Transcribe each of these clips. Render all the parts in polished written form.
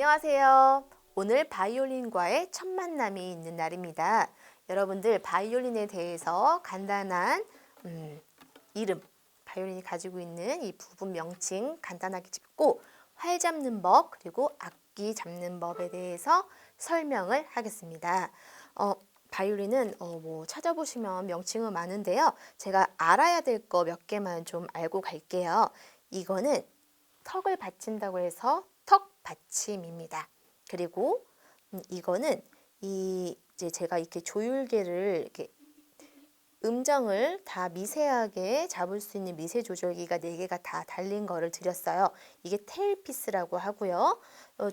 안녕하세요. 오늘 바이올린과의 첫 만남이 있는 날입니다. 여러분들 바이올린에 대해서 간단한 이름, 바이올린이 가지고 있는 이 부분 명칭 간단하게 짚고 활 잡는 법 그리고 악기 잡는 법에 대해서 설명을 하겠습니다. 바이올린은 뭐 찾아보시면 명칭은 많은데요. 제가 알아야 될 거 몇 개만 좀 알고 갈게요. 이거는 턱을 받친다고 해서 턱 받침입니다. 그리고 이거는 이제 제가 이렇게 조율계를 이렇게 음정을 다 미세하게 잡을 수 있는 미세 조절기가 4개가 다 달린 거를 드렸어요. 이게 테일피스라고 하고요.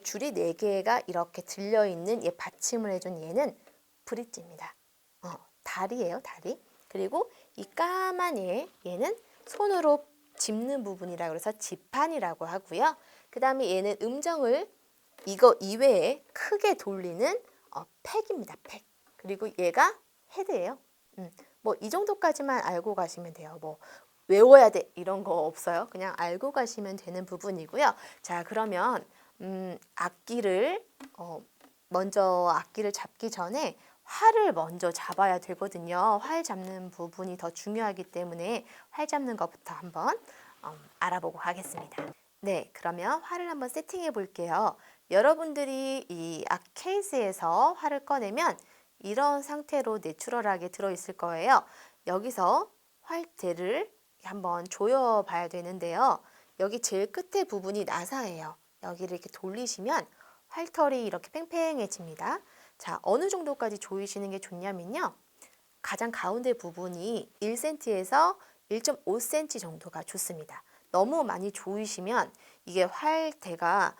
줄이 4개가 이렇게 들려있는 얘 받침을 해준 얘는 브릿지입니다. 다리예요, 다리. 그리고 이 까만 얘는 손으로 짚는 부분이라고 해서 지판이라고 하고요. 그 다음에 얘는 음정을 이거 이외에 크게 돌리는 팩입니다. 팩. 그리고 얘가 헤드예요. 뭐 이 정도까지만 알고 가시면 돼요. 뭐 외워야 돼 이런 거 없어요. 그냥 알고 가시면 되는 부분이고요. 자, 그러면 악기를 먼저 악기를 잡기 전에 활을 먼저 잡아야 되거든요. 활 잡는 부분이 더 중요하기 때문에 활 잡는 것부터 한번 알아보고 가겠습니다. 네, 그러면 활을 한번 세팅해 볼게요. 여러분들이 이 케이스에서 활을 꺼내면 이런 상태로 내추럴하게 들어있을 거예요. 여기서 활대를 한번 조여 봐야 되는데요. 여기 제일 끝에 부분이 나사예요. 여기를 이렇게 돌리시면 활털이 이렇게 팽팽해집니다. 자, 어느 정도까지 조이시는 게 좋냐면요. 가장 가운데 부분이 1cm에서 1.5cm 정도가 좋습니다. 너무 많이 조이시면 이게 활대가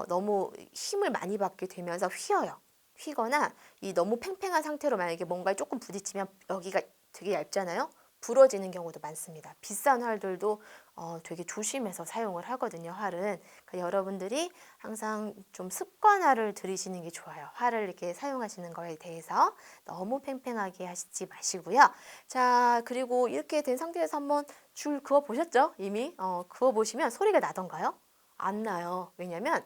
너무 힘을 많이 받게 되면서 휘어요. 휘거나 이 너무 팽팽한 상태로 만약에 뭔가에 조금 부딪히면 여기가 되게 얇잖아요. 부러지는 경우도 많습니다. 비싼 활들도 되게 조심해서 사용을 하거든요. 활은. 그러니까 여러분들이 항상 좀 습관화를 들이시는 게 좋아요. 활을 이렇게 사용하시는 거에 대해서 너무 팽팽하게 하시지 마시고요. 자, 그리고 이렇게 된 상태에서 한번 줄 그어 보셨죠? 이미 그어 보시면 소리가 나던가요? 안 나요. 왜냐면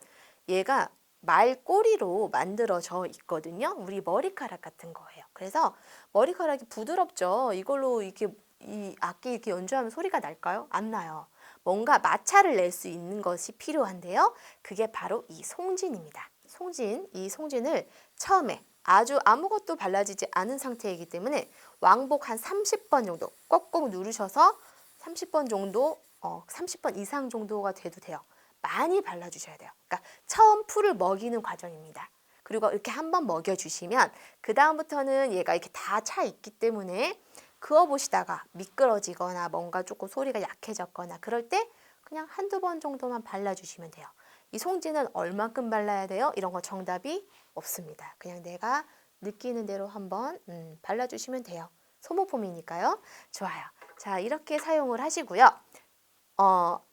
얘가 말꼬리로 만들어져 있거든요. 우리 머리카락 같은 거예요. 그래서 머리카락이 부드럽죠. 이걸로 이렇게 이 악기 이렇게 연주하면 소리가 날까요? 안 나요. 뭔가 마찰을 낼 수 있는 것이 필요한데요. 그게 바로 이 송진입니다. 송진, 이 송진을 처음에 아주 아무것도 발라지지 않은 상태이기 때문에 왕복 한 30번 정도 꼭꼭 누르셔서 30번 정도, 30번 이상 정도가 돼도 돼요. 많이 발라주셔야 돼요. 그러니까 처음 풀을 먹이는 과정입니다. 그리고 이렇게 한번 먹여주시면 그 다음부터는 얘가 이렇게 다 차 있기 때문에 그어보시다가 미끄러지거나 뭔가 조금 소리가 약해졌거나 그럴 때 그냥 한두 번 정도만 발라주시면 돼요. 이 송진은 얼만큼 발라야 돼요? 이런 거 정답이 없습니다. 그냥 내가 느끼는 대로 한번 발라주시면 돼요. 소모품이니까요. 좋아요. 자, 이렇게 사용을 하시고요.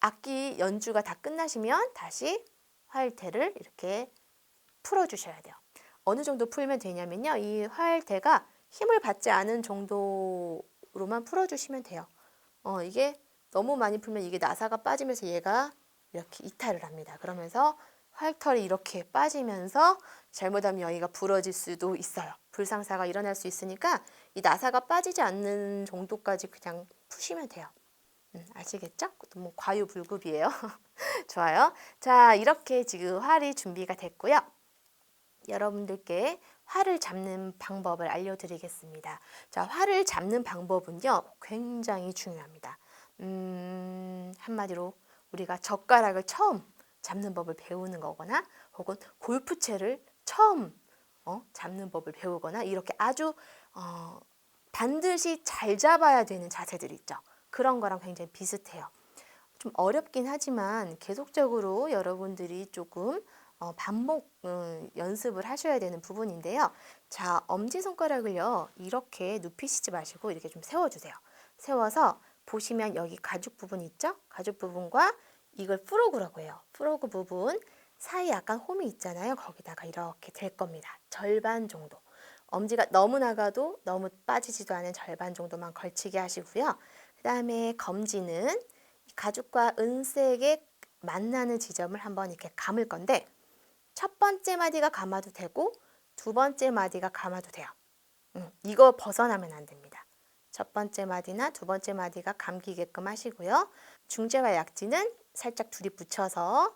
악기 연주가 다 끝나시면 다시 활대를 이렇게 풀어주셔야 돼요. 어느 정도 풀면 되냐면요. 이 활대가 힘을 받지 않은 정도로만 풀어주시면 돼요. 이게 너무 많이 풀면 이게 나사가 빠지면서 얘가 이렇게 이탈을 합니다. 그러면서 활털이 이렇게 빠지면서 잘못하면 여기가 부러질 수도 있어요. 불상사가 일어날 수 있으니까 이 나사가 빠지지 않는 정도까지 그냥 푸시면 돼요. 아시겠죠? 너무 과유불급이에요. 좋아요. 자, 이렇게 지금 활이 준비가 됐고요. 여러분들께 활을 잡는 방법을 알려드리겠습니다. 자, 활을 잡는 방법은요, 굉장히 중요합니다. 한마디로 우리가 젓가락을 처음 잡는 법을 배우는 거거나 혹은 골프채를 처음 잡는 법을 배우거나 이렇게 아주 반드시 잘 잡아야 되는 자세들 있죠. 그런 거랑 굉장히 비슷해요. 좀 어렵긴 하지만 계속적으로 여러분들이 조금 반복 연습을 하셔야 되는 부분인데요. 자, 엄지손가락을요, 이렇게 눕히시지 마시고 이렇게 좀 세워주세요. 세워서 보시면 여기 가죽 부분 있죠? 가죽 부분과 이걸 프로그라고 해요. 프로그 부분 사이 약간 홈이 있잖아요. 거기다가 이렇게 댈 겁니다. 절반 정도. 엄지가 너무 나가도 너무 빠지지도 않은 절반 정도만 걸치게 하시고요. 그 다음에 검지는 가죽과 은색의 만나는 지점을 한번 이렇게 감을 건데 첫 첫 번째 마디가 감아도 되고 두 번째 마디가 감아도 돼요. 이거 벗어나면 안 됩니다. 첫 번째 마디나 두 번째 마디가 감기게끔 하시고요. 중재와 약지는 살짝 둘이 붙여서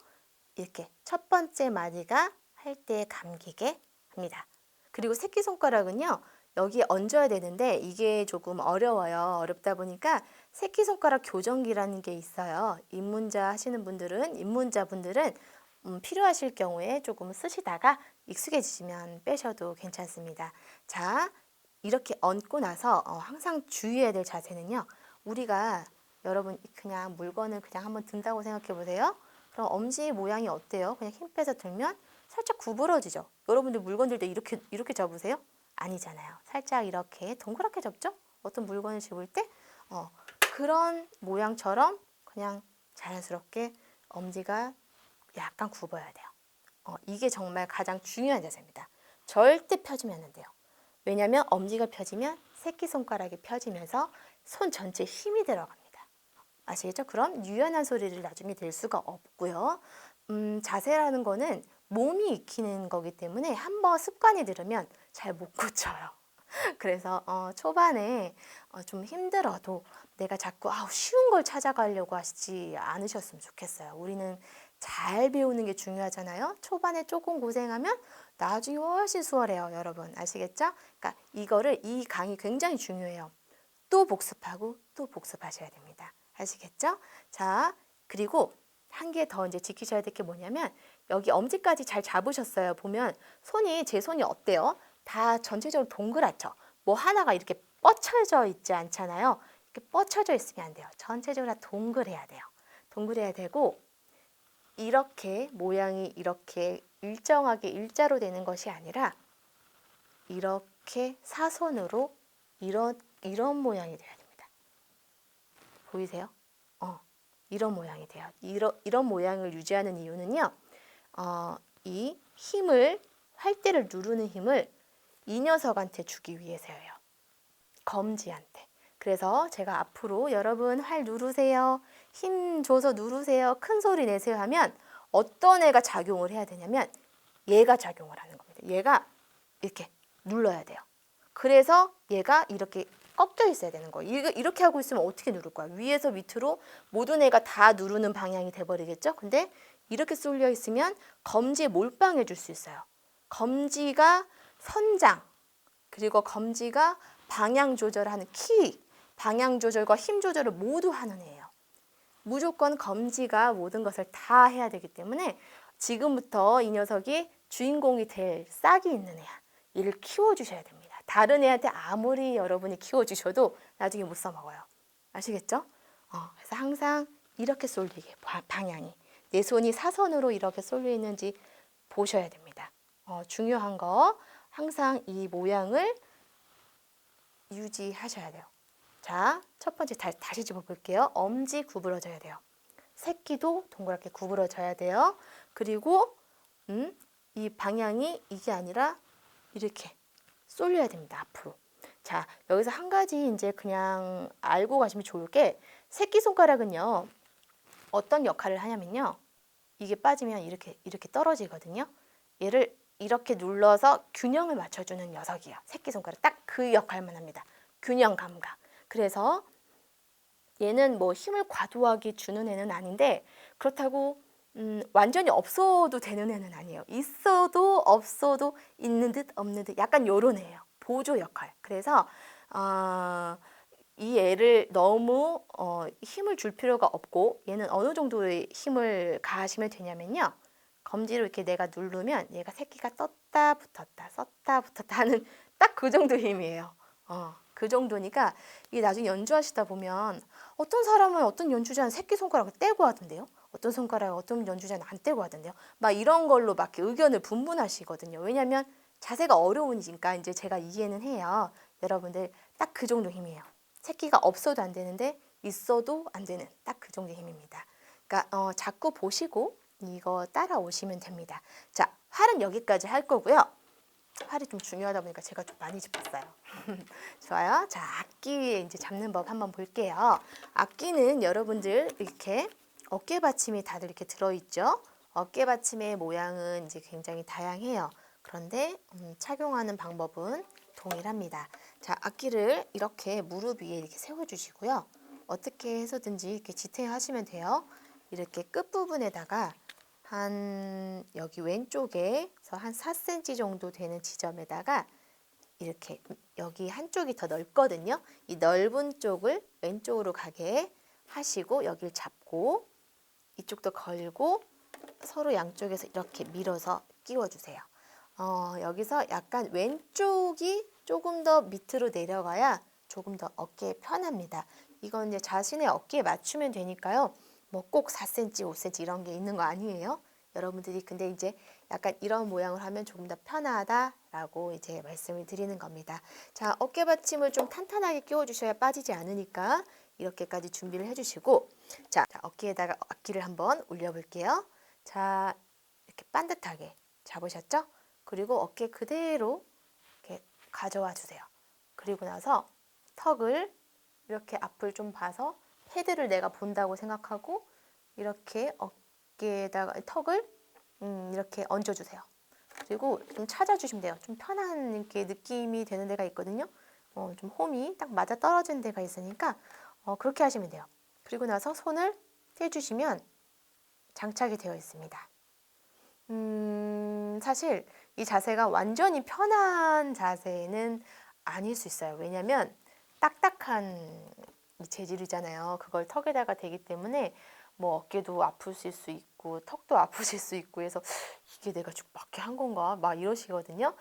이렇게 첫 번째 마디가 할 때 감기게 합니다. 그리고 새끼손가락은요. 여기에 얹어야 되는데 이게 조금 어려워요. 어렵다 보니까 새끼손가락 교정기라는 게 있어요. 입문자 하시는 분들은, 입문자분들은 필요하실 경우에 조금 쓰시다가 익숙해지시면 빼셔도 괜찮습니다. 자, 이렇게 얹고 나서 항상 주의해야 될 자세는요. 우리가 여러분 그냥 물건을 그냥 한번 든다고 생각해 보세요. 그럼 엄지 모양이 어때요? 그냥 힘 빼서 들면 살짝 구부러지죠. 여러분들 물건 들 때 이렇게 잡으세요? 아니잖아요. 살짝 이렇게 동그랗게 잡죠? 어떤 물건을 집을 때 그런 모양처럼 그냥 자연스럽게 엄지가 약간 굽어야 돼요. 이게 정말 가장 중요한 자세입니다. 절대 펴지면 안 돼요. 왜냐하면 엄지가 펴지면 새끼손가락이 펴지면서 손 전체에 힘이 들어갑니다. 아시겠죠? 그럼 유연한 소리를 나중에 낼 수가 없고요. 자세라는 거는 몸이 익히는 거기 때문에 한번 습관이 들으면 잘 못 고쳐요. 그래서 초반에 좀 힘들어도 내가 자꾸 쉬운 걸 찾아가려고 하시지 않으셨으면 좋겠어요. 우리는 잘 배우는 게 중요하잖아요. 초반에 조금 고생하면 나중에 훨씬 수월해요, 여러분. 아시겠죠? 그러니까 이 강의 굉장히 중요해요. 또 복습하고 또 복습하셔야 됩니다. 아시겠죠? 자, 그리고 한 개 더 이제 지키셔야 될 게 뭐냐면 여기 엄지까지 잘 잡으셨어요. 보면 제 손이 어때요? 다 전체적으로 동그랗죠? 뭐 하나가 이렇게 뻗쳐져 있지 않잖아요. 이렇게 뻗쳐져 있으면 안 돼요. 전체적으로 다 동글해야 돼요. 동글해야 되고 이렇게 모양이 이렇게 일정하게 일자로 되는 것이 아니라 이렇게 사선으로 이런 모양이 돼야 됩니다. 보이세요? 이런 모양이 돼요. 이런 모양을 유지하는 이유는요. 이 힘을 활대를 누르는 힘을 이 녀석한테 주기 위해서예요. 검지한테. 그래서 제가 앞으로 여러분 활 누르세요. 힘 줘서 누르세요. 큰 소리 내세요 하면 어떤 애가 작용을 해야 되냐면 얘가 작용을 하는 겁니다. 얘가 이렇게 눌러야 돼요. 그래서 얘가 이렇게 꺾여 있어야 되는 거예요. 이렇게 하고 있으면 어떻게 누를 거야? 위에서 밑으로 모든 애가 다 누르는 방향이 돼버리겠죠? 근데 이렇게 쏠려 있으면 검지에 몰빵해 줄 수 있어요. 검지가 선장, 그리고 검지가 방향 조절하는 키, 방향 조절과 힘 조절을 모두 하는 애예요. 무조건 검지가 모든 것을 다 해야 되기 때문에 지금부터 이 녀석이 주인공이 될 싹이 있는 애야. 얘를 키워주셔야 됩니다. 다른 애한테 아무리 여러분이 키워주셔도 나중에 못 써먹어요. 아시겠죠? 그래서 항상 이렇게 쏠리게 방향이. 내 손이 사선으로 이렇게 쏠려 있는지 보셔야 됩니다. 중요한 거 항상 이 모양을 유지하셔야 돼요. 자, 첫 번째 다시 집어볼게요. 엄지 구부러져야 돼요. 새끼도 동그랗게 구부러져야 돼요. 그리고 이 방향이 이게 아니라 이렇게 쏠려야 됩니다. 앞으로. 자, 여기서 한 가지 이제 그냥 알고 가시면 좋을 게 새끼손가락은요. 어떤 역할을 하냐면요. 이게 빠지면 이렇게 떨어지거든요. 얘를 이렇게 눌러서 균형을 맞춰주는 녀석이에요. 새끼손가락 딱 그 역할만 합니다. 균형 감각. 그래서 얘는 뭐 힘을 과도하게 주는 애는 아닌데 그렇다고 완전히 없어도 되는 애는 아니에요. 있어도 없어도 있는 듯 없는 듯 약간 요런 애예요. 보조 역할. 그래서 이 애를 너무 힘을 줄 필요가 없고 얘는 어느 정도의 힘을 가하시면 되냐면요. 검지로 이렇게 내가 누르면 얘가 새끼가 떴다 붙었다 썼다 붙었다 하는 딱 그 정도 힘이에요. 그 정도니까 이게 나중에 연주하시다 보면 어떤 사람은 어떤 연주자는 새끼손가락을 떼고 하던데요. 어떤 손가락을 어떤 연주자는 안 떼고 하던데요. 막 이런 걸로 막 의견을 분분하시거든요. 왜냐하면 자세가 어려우니까 이제 제가 이해는 해요. 여러분들 딱 그 정도 힘이에요. 새끼가 없어도 안 되는데 있어도 안 되는 딱 그 정도 힘입니다. 그러니까 자꾸 보시고 이거 따라오시면 됩니다. 자, 활은 여기까지 할 거고요. 활이 좀 중요하다 보니까 제가 좀 많이 짚었어요. 좋아요. 자, 악기 이제 잡는 법 한번 볼게요. 악기는 여러분들 이렇게 어깨 받침이 다들 이렇게 들어있죠. 어깨 받침의 모양은 이제 굉장히 다양해요. 그런데 착용하는 방법은 동일합니다. 자, 악기를 이렇게 무릎 위에 이렇게 세워주시고요. 어떻게 해서든지 이렇게 지탱하시면 돼요. 이렇게 끝부분에다가 여기 왼쪽에서 한 4cm 정도 되는 지점에다가 이렇게 여기 한쪽이 더 넓거든요. 이 넓은 쪽을 왼쪽으로 가게 하시고 여기를 잡고 이쪽도 걸고 서로 양쪽에서 이렇게 밀어서 끼워주세요. 여기서 약간 왼쪽이 조금 더 밑으로 내려가야 조금 더 어깨에 편합니다. 이건 이제 자신의 어깨에 맞추면 되니까요. 뭐 꼭 4cm, 5cm 이런 게 있는 거 아니에요. 여러분들이 근데 이제 약간 이런 모양을 하면 조금 더 편하다라고 이제 말씀을 드리는 겁니다. 자, 어깨 받침을 좀 탄탄하게 끼워주셔야 빠지지 않으니까 이렇게까지 준비를 해주시고, 자, 어깨에다가 악기를 한번 올려볼게요. 자, 이렇게 반듯하게 잡으셨죠? 그리고 어깨 그대로 이렇게 가져와 주세요. 그리고 나서 턱을 이렇게 앞을 좀 봐서 헤드를 내가 본다고 생각하고 이렇게 어깨에다가 턱을 이렇게 얹어주세요. 그리고 좀 찾아주시면 돼요. 좀 편한 이렇게 느낌이 되는 데가 있거든요. 좀 홈이 딱 맞아 떨어지는 데가 있으니까 그렇게 하시면 돼요. 그리고 나서 손을 떼주시면 장착이 되어 있습니다. 사실 이 자세가 완전히 편한 자세는 아닐 수 있어요. 왜냐면 딱딱한 이 재질이잖아요. 그걸 턱에다가 대기 때문에 뭐 어깨도 아프실 수 있고 턱도 아프실 수 있고 해서 이게 내가 죽밖에 한 건가 막 이러시거든요.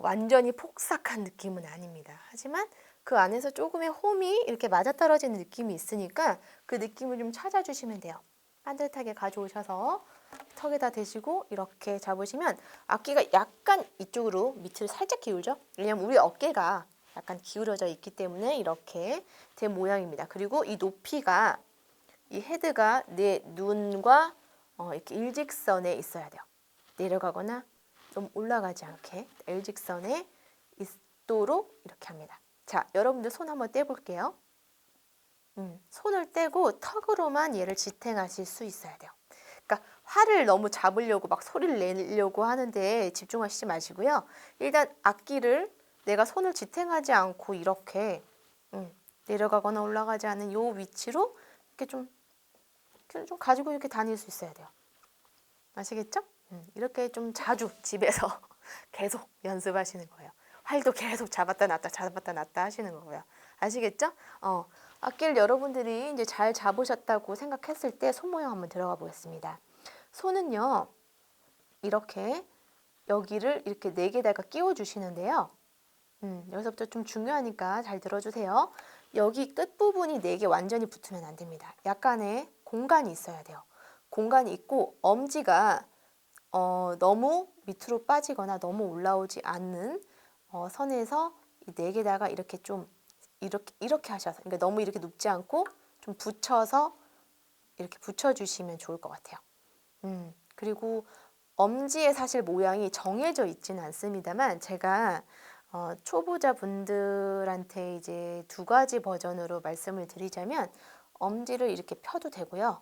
완전히 폭삭한 느낌은 아닙니다. 하지만 그 안에서 조금의 홈이 이렇게 맞아떨어지는 느낌이 있으니까 그 느낌을 좀 찾아주시면 돼요. 반듯하게 가져오셔서 턱에다 대시고 이렇게 잡으시면 악기가 약간 이쪽으로 밑을 살짝 기울죠. 왜냐면 우리 어깨가 약간 기울어져 있기 때문에 이렇게 된 모양입니다. 그리고 이 높이가 이 헤드가 내 눈과 이렇게 일직선에 있어야 돼요. 내려가거나 좀 올라가지 않게 일직선에 있도록 이렇게 합니다. 자, 여러분들 손 한번 떼볼게요. 손을 떼고 턱으로만 얘를 지탱하실 수 있어야 돼요. 그러니까 활을 너무 잡으려고 막 소리를 내려고 하는데 집중하시지 마시고요. 일단 악기를 내가 손을 지탱하지 않고 이렇게 내려가거나 올라가지 않은 요 위치로 이렇게 좀 가지고 이렇게 다닐 수 있어야 돼요. 아시겠죠? 이렇게 좀 자주 집에서 계속 연습하시는 거예요. 활도 계속 잡았다 놨다 하시는 거고요. 아시겠죠? 악기를 여러분들이 이제 잘 잡으셨다고 생각했을 때 손 모양 한번 들어가 보겠습니다. 손은요, 이렇게 여기를 이렇게 4개다가 끼워 주시는데요. 여기서부터 좀 중요하니까 잘 들어주세요. 여기 끝부분이 4개 완전히 붙으면 안 됩니다. 약간의 공간이 있어야 돼요. 공간이 있고 엄지가 너무 밑으로 빠지거나 너무 올라오지 않는 선에서 이 4개다가 이렇게 좀 이렇게 하셔서, 그러니까 너무 이렇게 눕지 않고 좀 붙여서 이렇게 붙여주시면 좋을 것 같아요. 그리고 엄지의 사실 모양이 정해져 있지는 않습니다만 제가 초보자분들한테 이제 2가지 버전으로 말씀을 드리자면 엄지를 이렇게 펴도 되고요.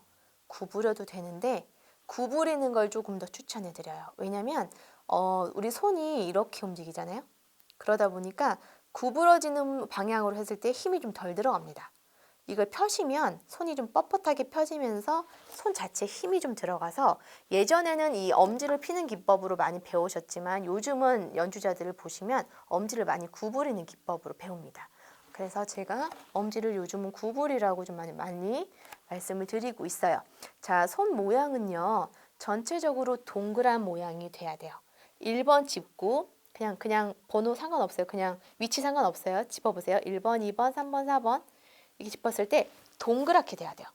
구부려도 되는데 구부리는 걸 조금 더 추천해 드려요. 왜냐면 우리 손이 이렇게 움직이잖아요. 그러다 보니까 구부러지는 방향으로 했을 때 힘이 좀 덜 들어갑니다. 이걸 펴시면 손이 좀 뻣뻣하게 펴지면서 손 자체에 힘이 좀 들어가서 예전에는 이 엄지를 피는 기법으로 많이 배우셨지만 요즘은 연주자들을 보시면 엄지를 많이 구부리는 기법으로 배웁니다. 그래서 제가 엄지를 요즘은 구부리라고 좀 많이 말씀을 드리고 있어요. 자, 손 모양은요. 전체적으로 동그란 모양이 돼야 돼요. 1번 짚고 그냥 번호 상관없어요. 그냥 위치 상관없어요. 짚어보세요. 1번, 2번, 3번, 4번 이렇게 짚었을 때 동그랗게 돼야 돼요.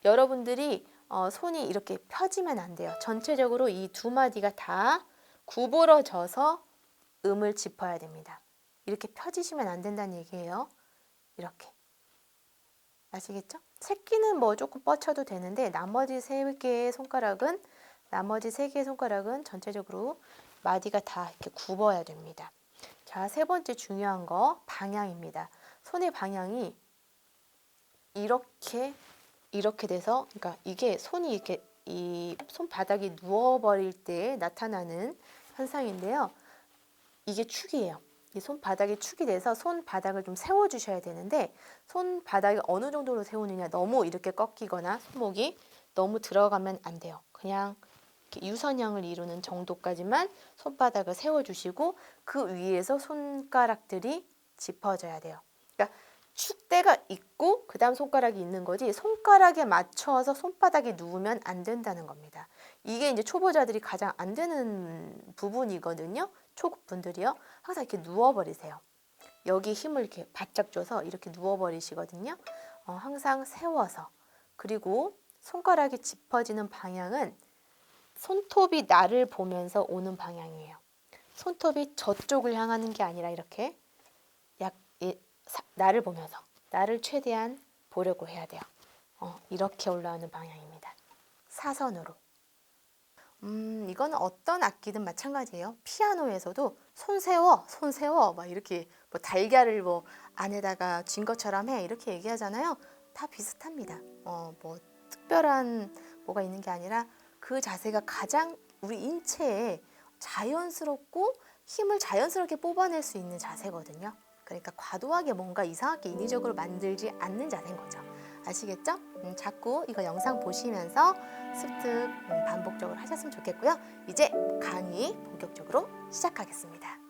여러분들이 손이 이렇게 펴지면 안 돼요. 전체적으로 이 2마디가 다 구부러져서 음을 짚어야 됩니다. 이렇게 펴지시면 안 된다는 얘기예요. 이렇게. 아시겠죠? 새끼는 뭐 조금 뻗쳐도 되는데 나머지 3개의 손가락은 전체적으로 마디가 다 이렇게 굽어야 됩니다. 자, 3번째 중요한 거 방향입니다. 손의 방향이 이렇게 돼서, 그러니까 이게 손이 이렇게 이 손바닥이 누워버릴 때 나타나는 현상인데요. 이게 축이에요. 이 손바닥이 축이 돼서 손바닥을 좀 세워주셔야 되는데 손바닥이 어느 정도로 세우느냐, 너무 이렇게 꺾이거나 손목이 너무 들어가면 안 돼요. 그냥 이렇게 유선형을 이루는 정도까지만 손바닥을 세워주시고 그 위에서 손가락들이 짚어져야 돼요. 그러니까 축대가 있고 그 다음 손가락이 있는 거지 손가락에 맞춰서 손바닥이 누우면 안 된다는 겁니다. 이게 이제 초보자들이 가장 안 되는 부분이거든요. 초급분들이요. 항상 이렇게 누워버리세요. 여기 힘을 이렇게 바짝 줘서 이렇게 누워버리시거든요. 항상 세워서. 그리고 손가락이 짚어지는 방향은 손톱이 나를 보면서 오는 방향이에요. 손톱이 저쪽을 향하는 게 아니라 이렇게 나를 보면서 나를 최대한 보려고 해야 돼요. 이렇게 올라오는 방향입니다. 사선으로. 이거는 어떤 악기든 마찬가지예요. 피아노에서도 손 세워 막 이렇게 뭐 달걀을 뭐 안에다가 쥔 것처럼 해 이렇게 얘기하잖아요. 다 비슷합니다. 뭐 특별한 뭐가 있는 게 아니라 그 자세가 가장 우리 인체에 자연스럽고 힘을 자연스럽게 뽑아낼 수 있는 자세거든요. 그러니까 과도하게 뭔가 이상하게 인위적으로 만들지 않는 자세인 거죠. 아시겠죠? 자꾸 이거 영상 보시면서 습득 반복적으로 하셨으면 좋겠고요. 이제 강의 본격적으로 시작하겠습니다.